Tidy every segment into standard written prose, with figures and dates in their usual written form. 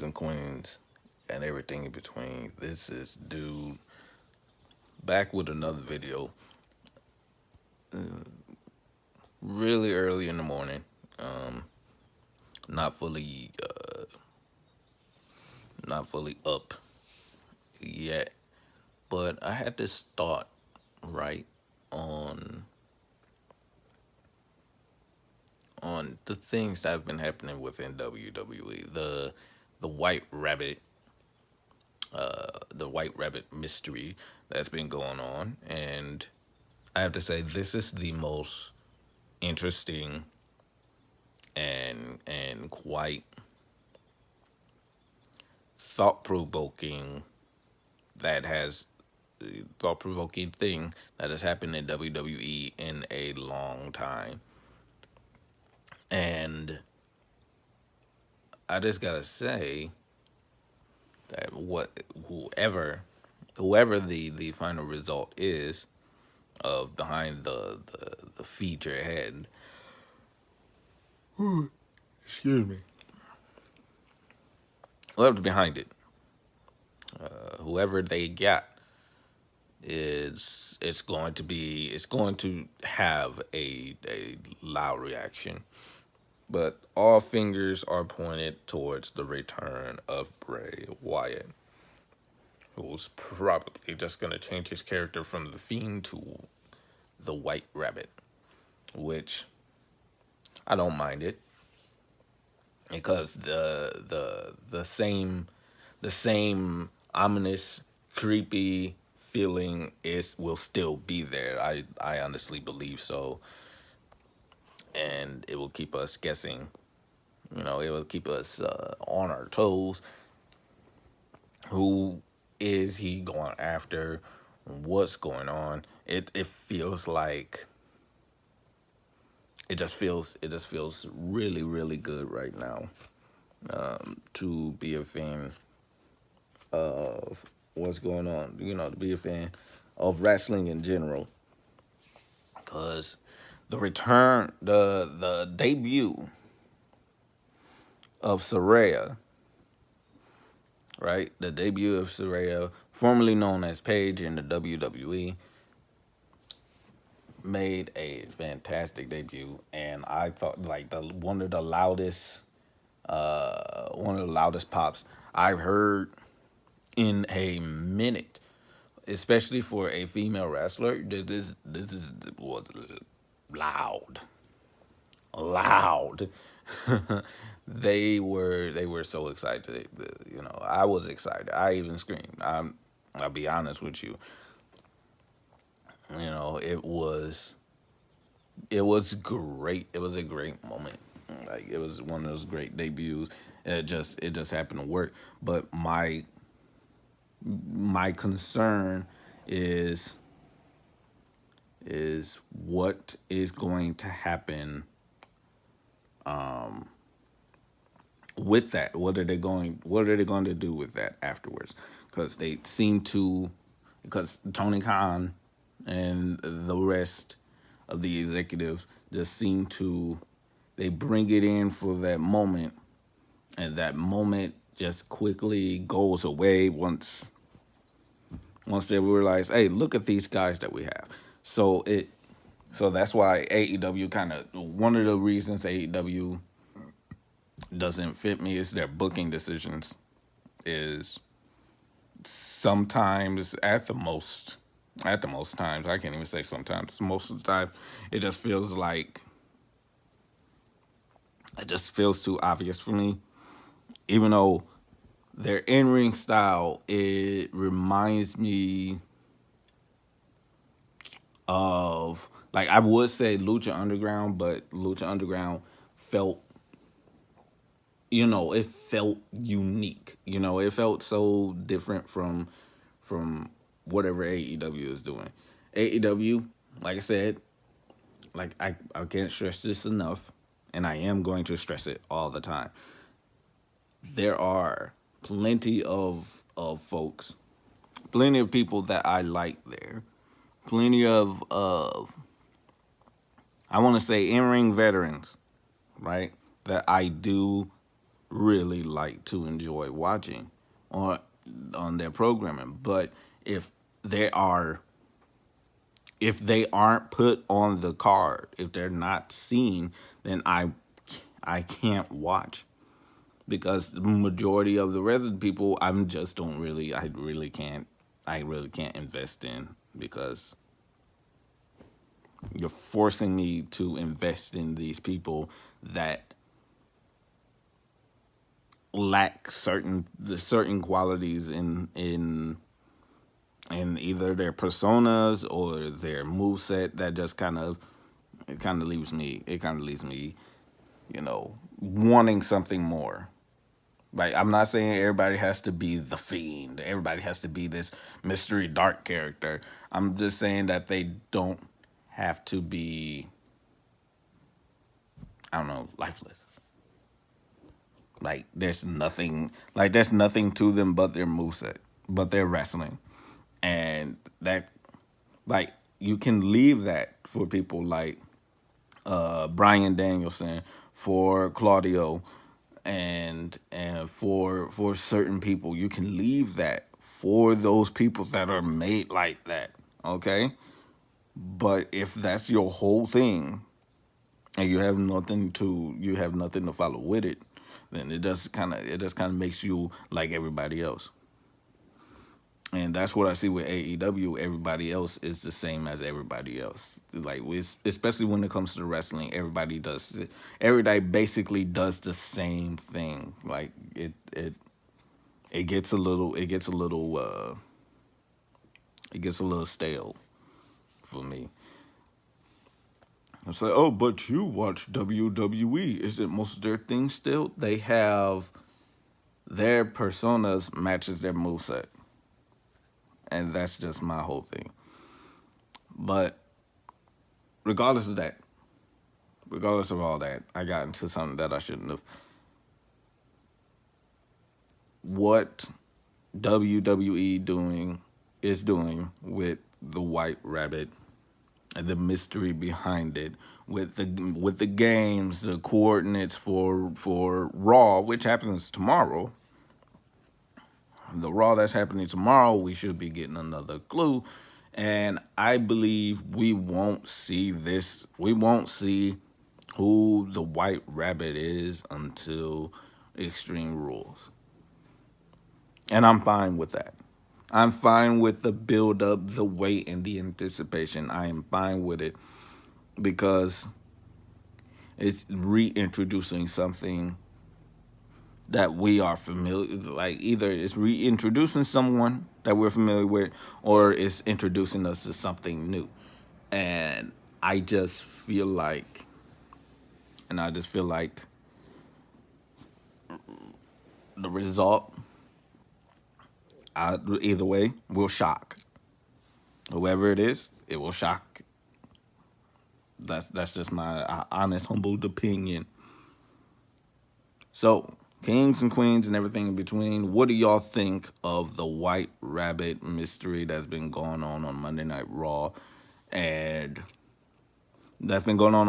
and queens and everything in between. This is Dude back with another video. Really early in the morning. Um, not fully, not fully up yet, but I had this thought right on on the things that have been happening within WWE. The White Rabbit, the White Rabbit mystery that's been going on, and I have to say this is the most interesting and quite thought provoking that has thought provoking thing that has happened in WWE in a long time. And I just gotta say that whoever the final result is of behind the feature head, excuse me, whoever's behind it, whoever they got is it's going to have a loud reaction. But all fingers are pointed towards the return of Bray Wyatt, who's probably just gonna change his character from the Fiend to the White Rabbit, which I don't mind it because the same ominous, creepy feeling is will still be there. I honestly believe so, and it will keep us guessing. You know, it will keep us on our toes. Who is he going after? What's going on? It feels like it just feels really good right now to be a fan of what's going on. You know, to be a fan of wrestling in general, because the debut of Saraya, right? The debut of Saraya, formerly known as Paige in the WWE, made a fantastic debut, and I thought like the one of the loudest pops I've heard in a minute, especially for a female wrestler. This was loud, loud. They were so excited. You know, I was excited. I even screamed. I'll be honest with you. You know, it was great. It was a great moment. Like it was one of those great debuts. It just happened to work. But my concern is is what is going to happen with that. What are they going to do with that afterwards? Because they seem to because Tony Khan and the rest of the executives just seem to they bring it in for that moment, and that moment just quickly goes away once they realize, hey, look at these guys that we have. So that's why AEW kind of one of the reasons AEW doesn't fit me is their booking decisions. Is sometimes at the most times, I can't even say sometimes, most of the time it just feels like it just feels too obvious for me. Even though their in-ring style, it reminds me of, like, I would say Lucha Underground, but Lucha Underground felt, it felt unique. It felt so different from whatever AEW is doing. AEW, like I said, like I can't stress this enough, and I am going to stress it all the time. There are plenty of folks, plenty of people that I like there. Plenty of I want to say in-ring veterans, right? That I do really like to enjoy watching on their programming. But if they are if they aren't put on the card, if they're not seen, then I can't watch, because the majority of the rest of the people I'm just don't really I really can't invest in, because you're forcing me to invest in these people that lack certain qualities in either their personas or their move set, that just kind of leaves me, wanting something more. Like, I'm not saying everybody has to be the Fiend, everybody has to be this mystery dark character. I'm just saying that they don't have to be, I don't know, lifeless. There's nothing to them but their moveset, but their wrestling. And that, like, you can leave that for people like Brian Danielson, for Claudio, and for certain people. You can leave that for those people that are made like that. Okay? But if that's your whole thing, and you have nothing to follow with it, then it just kind of makes you like everybody else. And that's what I see with AEW. Everybody else is the same as everybody else. Like, especially when it comes to wrestling, everybody basically does the same thing. Like, it gets a little it gets a little stale for me. It's like, oh, but you watch WWE. Isn't most of their things still? They have their personas matches their moveset. And that's just my whole thing. But regardless of that, regardless of all that, I got into something that I shouldn't have. What WWE doing with the White Rabbit and the mystery behind it, with the games, the coordinates for Raw, which happens tomorrow. The Raw that's happening tomorrow, we should be getting another clue. And I believe we won't see this. We won't see who the White Rabbit is until Extreme Rules. And I'm fine with that. I'm fine with the build up, the wait, and the anticipation. I am fine with it, because it's reintroducing something that we are familiar, like, either it's reintroducing someone that we're familiar with, or it's introducing us to something new. And I just feel like and I just feel like the result, either way, will shock whoever it is. It will shock. That's just my honest, humbled opinion. So, kings and queens and everything in between, what do y'all think of the White Rabbit mystery that's been going on Monday Night Raw, and SmackDown,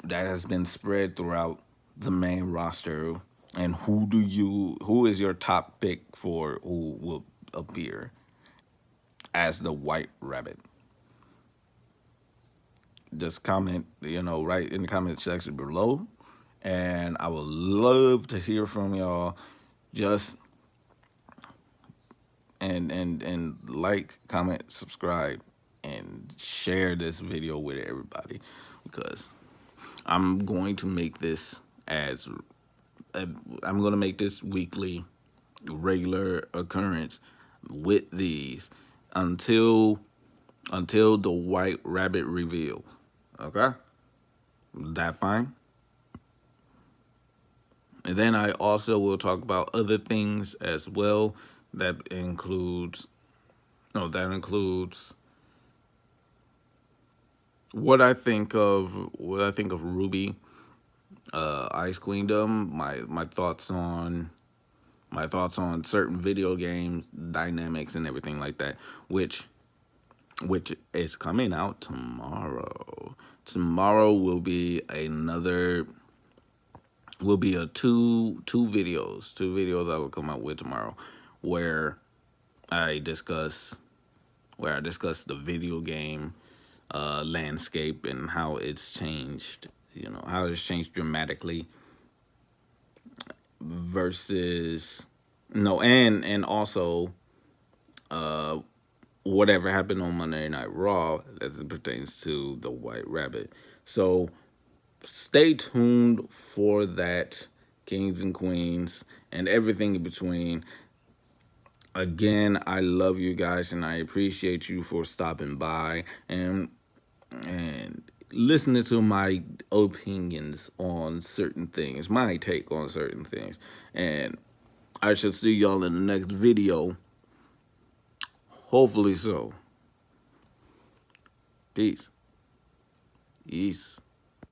that has been spread throughout the main roster? And who is your top pick for who will appear as the White Rabbit? Just comment, right in the comment section below, and I would love to hear from y'all. Just and like, comment, subscribe, and share this video with everybody, because I'm going to make this I'm going to make this weekly, regular occurrence with these until the White Rabbit reveal. Okay? That fine? And then I also will talk about other things as well. That includes what I think of Ruby, Ice Queendom, my thoughts on certain video games dynamics and everything like that, which is coming out tomorrow. Tomorrow will be another will be a two videos I will come out with tomorrow, where I discuss the video game landscape and how it's changed. You know how it's changed dramatically versus no, and also whatever happened on Monday Night Raw as it pertains to the White Rabbit. So stay tuned for that, kings and queens, and everything in between. Again, I love you guys and I appreciate you for stopping by and listening to my opinions on certain things, my take on certain things. And I shall see y'all in the next video. Hopefully so. Peace. Peace.